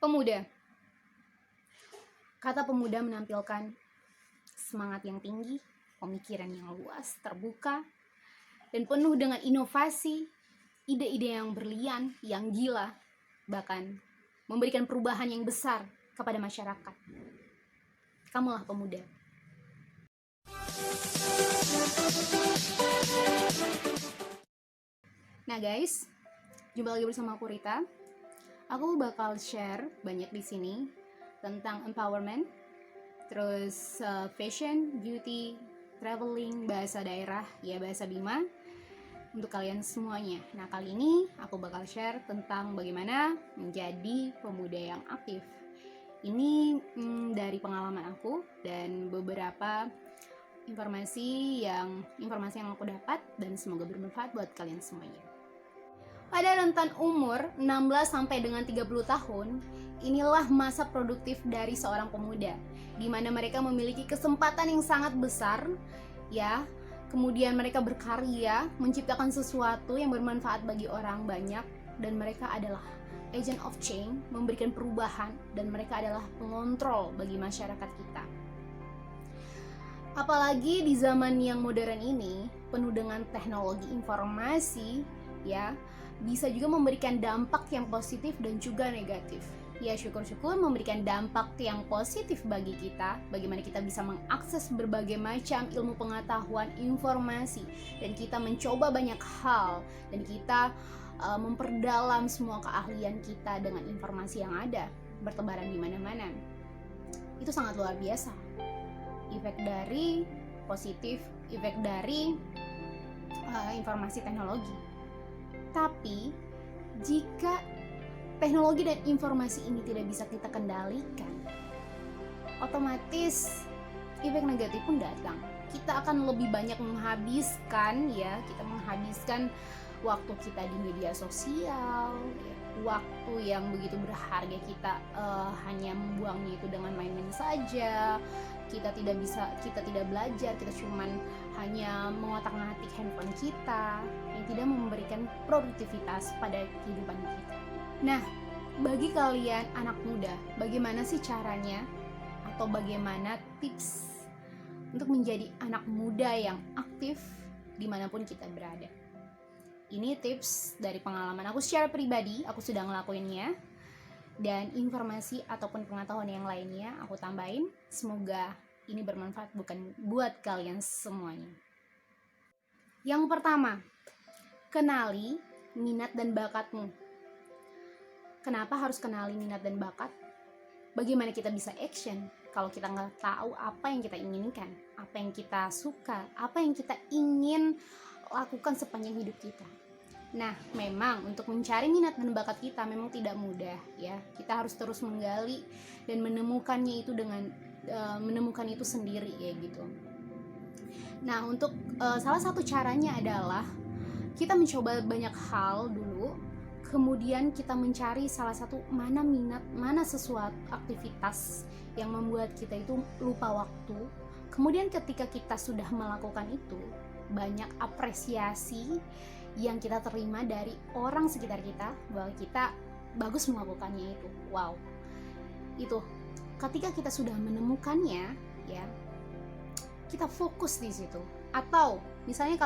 Pemuda. Kata pemuda menampilkan semangat yang tinggi, pemikiran yang luas, terbuka, dan penuh dengan inovasi, ide-ide yang berlian, yang gila, bahkan memberikan perubahan yang besar kepada masyarakat. Kamulah pemuda. Nah guys, jumpa lagi bersama aku Rita. Aku bakal share banyak di sini tentang empowerment, terus fashion, beauty, traveling, bahasa daerah, ya bahasa Bima untuk kalian semuanya. Nah kali ini aku bakal share tentang bagaimana menjadi pemuda yang aktif. Ini dari pengalaman aku dan beberapa informasi yang aku dapat dan semoga bermanfaat buat kalian semuanya. Pada rentan umur 16 sampai dengan 30 tahun, inilah masa produktif dari seorang pemuda, di mana mereka memiliki kesempatan yang sangat besar, ya. Kemudian mereka berkarya, menciptakan sesuatu yang bermanfaat bagi orang banyak, dan mereka adalah agent of change, memberikan perubahan, dan mereka adalah pengontrol bagi masyarakat kita. Apalagi di zaman yang modern ini, penuh dengan teknologi informasi, ya, bisa juga memberikan dampak yang positif dan juga negatif. Ya syukur-syukur memberikan dampak yang positif bagi kita, bagaimana kita bisa mengakses berbagai macam ilmu pengetahuan, informasi, dan kita mencoba banyak hal, dan kita memperdalam semua keahlian kita dengan informasi yang ada, bertebaran di mana-mana. Itu sangat luar biasa. Efek dari positif, efek dari informasi teknologi. Tapi jika teknologi dan informasi ini tidak bisa kita kendalikan, otomatis efek negatif pun datang. Kita akan lebih banyak menghabiskan waktu kita di media sosial, ya, waktu yang begitu berharga kita hanya membuangnya itu dengan main-main saja. Kita tidak belajar, kita cuman hanya mengotak-ngatik handphone kita yang tidak memberikan produktivitas pada kehidupan kita. Nah, bagi kalian anak muda, bagaimana sih caranya atau bagaimana tips untuk menjadi anak muda yang aktif dimanapun kita berada? Ini tips dari pengalaman aku secara pribadi, aku sudah ngelakuinnya, dan informasi ataupun pengetahuan yang lainnya aku tambahin. Semoga ini bermanfaat buat kalian semuanya. Yang pertama, kenali minat dan bakatmu. Kenapa harus kenali minat dan bakat? Bagaimana kita bisa action kalau kita nggak tahu apa yang kita inginkan, apa yang kita suka, apa yang kita ingin lakukan sepanjang hidup kita. Nah, memang untuk mencari minat dan bakat kita memang tidak mudah, ya. Kita harus terus menggali dan menemukannya itu sendiri, ya gitu. Nah, untuk salah satu caranya adalah kita mencoba banyak hal dulu, kemudian kita mencari salah satu mana minat, mana sesuatu aktivitas yang membuat kita itu lupa waktu. Kemudian ketika kita sudah melakukan itu, banyak apresiasi yang kita terima dari orang sekitar kita bahwa kita bagus melakukannya itu. Wow. Itu ketika kita sudah menemukannya, ya, kita fokus di situ. Atau misalnya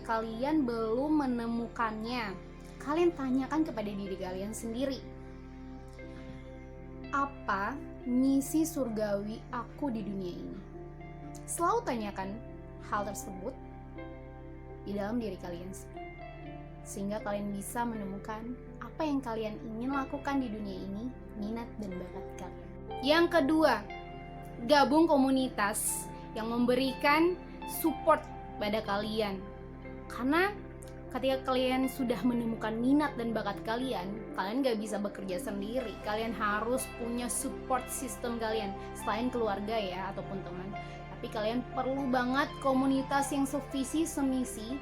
kalian belum menemukannya, kalian tanyakan kepada diri kalian sendiri, apa misi surgawi aku di dunia ini? Selalu tanyakan hal tersebut di dalam diri kalian, sehingga kalian bisa menemukan apa yang kalian ingin lakukan di dunia ini, minat dan bakat kalian. Yang kedua, gabung komunitas yang memberikan support pada kalian. Karena ketika kalian sudah menemukan minat dan bakat kalian gak bisa bekerja sendiri. Kalian harus punya support system kalian, selain keluarga ya, ataupun teman. Tapi kalian perlu banget komunitas yang sevisi semisi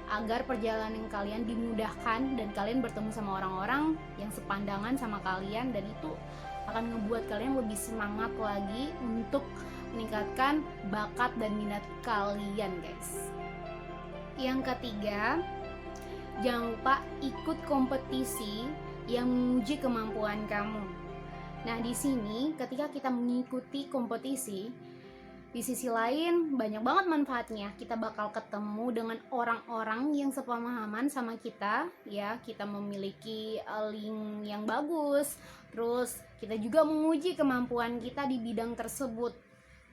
agar perjalanan kalian dimudahkan dan kalian bertemu sama orang-orang yang sepandangan sama kalian, dan itu akan ngebuat kalian lebih semangat lagi untuk meningkatkan bakat dan minat kalian, guys. Yang ketiga, jangan lupa ikut kompetisi yang menguji kemampuan kamu. Nah, di sini ketika kita mengikuti kompetisi, di sisi lain banyak banget manfaatnya. Kita bakal ketemu dengan orang-orang yang sepemahaman sama kita, ya. Kita memiliki link yang bagus. Terus kita juga menguji kemampuan kita di bidang tersebut.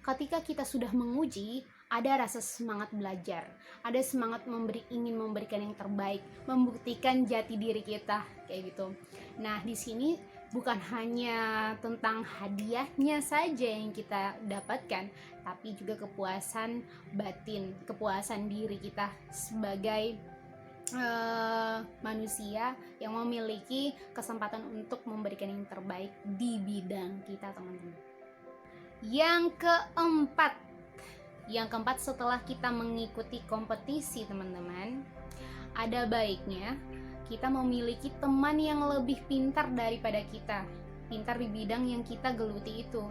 Ketika kita sudah menguji, ada rasa semangat belajar, ada semangat ingin memberikan yang terbaik, membuktikan jati diri kita, kayak gitu. Nah, di sini bukan hanya tentang hadiahnya saja yang kita dapatkan, tapi juga kepuasan batin, kepuasan diri kita sebagai manusia yang memiliki kesempatan untuk memberikan yang terbaik di bidang kita, teman-teman. Yang keempat, setelah kita mengikuti kompetisi, teman-teman, ada baiknya kita memiliki teman yang lebih pintar daripada kita, pintar di bidang yang kita geluti itu.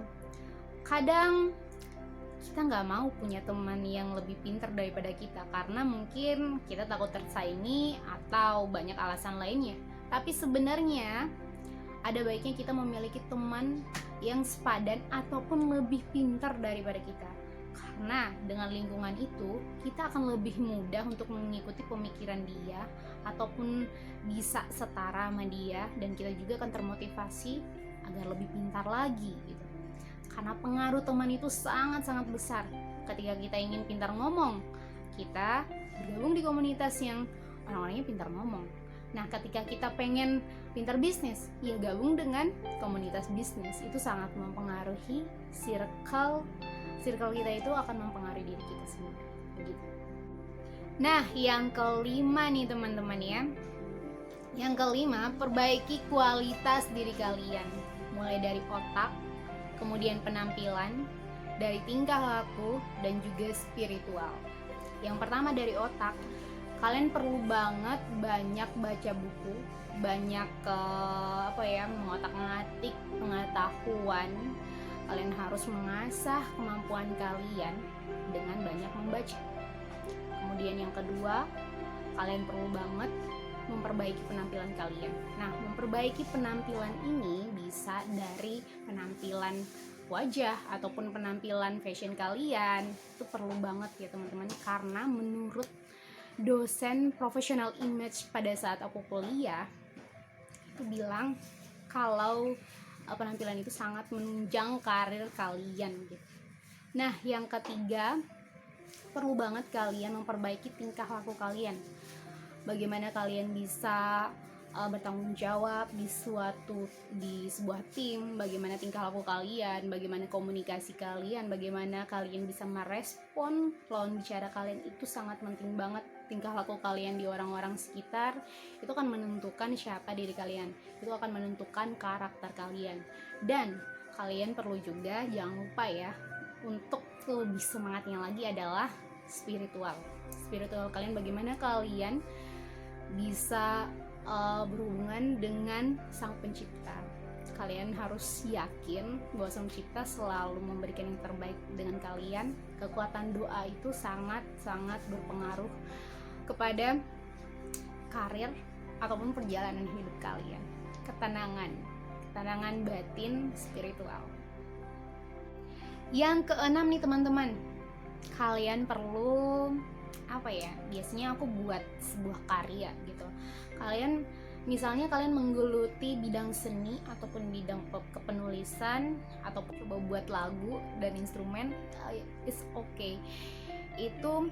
Kadang kita nggak mau punya teman yang lebih pintar daripada kita karena mungkin kita takut tersaingi atau banyak alasan lainnya. Tapi sebenarnya ada baiknya kita memiliki teman yang sepadan ataupun lebih pintar daripada kita. Karena dengan lingkungan itu, kita akan lebih mudah untuk mengikuti pemikiran dia ataupun bisa setara sama dia, dan kita juga akan termotivasi agar lebih pintar lagi gitu. Karena pengaruh teman itu sangat-sangat besar. Ketika kita ingin pintar ngomong, kita bergabung di komunitas yang orang-orangnya pintar ngomong. Nah, ketika kita pengen pintar bisnis, ya gabung dengan komunitas bisnis. Itu sangat mempengaruhi circle kita, itu akan mempengaruhi diri kita sendiri. Begitu. Nah, yang kelima nih teman-teman ya. Yang kelima, perbaiki kualitas diri kalian. Mulai dari otak, kemudian penampilan, dari tingkah laku, dan juga spiritual. Yang pertama dari otak, kalian perlu banget banyak baca buku, banyak mengotak-ngatik pengetahuan. Kalian harus mengasah kemampuan kalian dengan banyak membaca. Kemudian yang kedua, kalian perlu banget memperbaiki penampilan kalian. Nah, memperbaiki penampilan ini bisa dari penampilan wajah ataupun penampilan fashion kalian. Itu perlu banget ya teman-teman, karena menurut dosen professional image pada saat aku kuliah itu bilang kalau penampilan itu sangat menunjang karir kalian gitu. Nah, yang ketiga, perlu banget kalian memperbaiki tingkah laku kalian. Bagaimana kalian bisa bertanggung jawab di sebuah tim, bagaimana tingkah laku kalian, bagaimana komunikasi kalian, bagaimana kalian bisa merespon lawan bicara kalian. Itu sangat penting banget. Tingkah laku kalian di orang-orang sekitar itu akan menentukan siapa diri kalian, itu akan menentukan karakter kalian. Dan kalian perlu juga, jangan lupa ya, untuk lebih semangatnya lagi adalah spiritual kalian. Bagaimana kalian bisa berhubungan dengan Sang Pencipta. Kalian harus yakin bahwa Sang Pencipta selalu memberikan yang terbaik dengan kalian. Kekuatan doa itu sangat-sangat berpengaruh kepada karir ataupun perjalanan hidup kalian. Ketenangan batin spiritual. Yang keenam nih teman-teman, kalian perlu biasanya aku buat sebuah karya gitu. Misalnya kalian menggeluti bidang seni ataupun bidang kepenulisan ataupun coba buat lagu dan instrumen, it's okay. Itu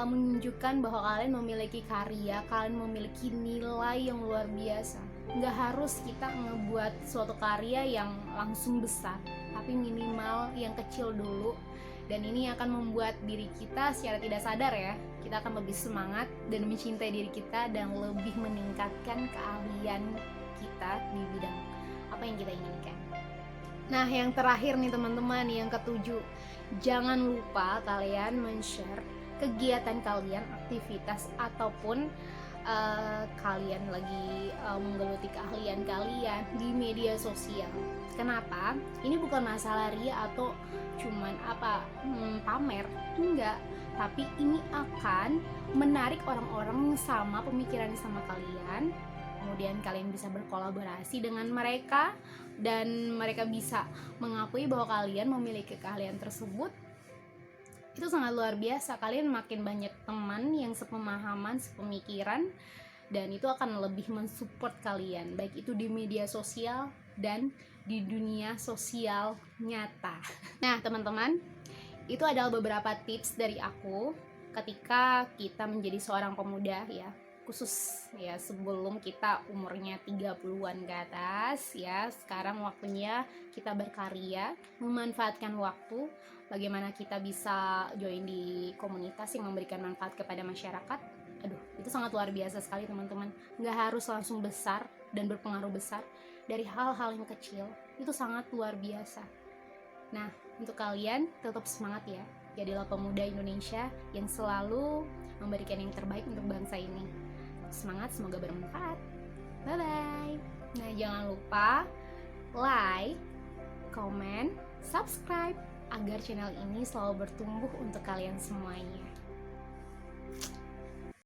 menunjukkan bahwa kalian memiliki karya, kalian memiliki nilai yang luar biasa. Nggak harus kita ngebuat suatu karya yang langsung besar, tapi minimal yang kecil dulu. Dan ini akan membuat diri kita secara tidak sadar ya, kita akan lebih semangat dan mencintai diri kita dan lebih meningkatkan keahlian kita di bidang apa yang kita inginkan. Nah, yang terakhir nih teman-teman, yang ketujuh, jangan lupa kalian men-share kegiatan kalian, aktivitas ataupun kalian lagi menggeluti keahlian kalian di media sosial. Kenapa? Ini bukan masalah ria atau cuman pamer, enggak. Tapi ini akan menarik orang-orang sama pemikiran sama kalian. kemudian kalian bisa berkolaborasi dengan mereka dan mereka bisa mengakui bahwa kalian memiliki keahlian tersebut, itu sangat luar biasa. Kalian makin banyak teman yang sepemahaman, sepemikiran, dan itu akan lebih mensupport kalian, baik itu di media sosial dan di dunia sosial nyata. Nah teman-teman, itu adalah beberapa tips dari aku ketika kita menjadi seorang pemuda ya, khusus ya sebelum kita umurnya 30-an ke atas ya. Sekarang waktunya kita berkarya, memanfaatkan waktu, bagaimana kita bisa join di komunitas yang memberikan manfaat kepada masyarakat. Aduh, itu sangat luar biasa sekali teman-teman. Nggak harus langsung besar dan berpengaruh besar, dari hal-hal yang kecil itu sangat luar biasa. Nah, untuk kalian tetap semangat ya. Jadilah pemuda Indonesia yang selalu memberikan yang terbaik untuk bangsa ini. Semangat, semoga bermanfaat. Bye-bye. Nah, jangan lupa like, comment, subscribe agar channel ini selalu bertumbuh untuk kalian semuanya.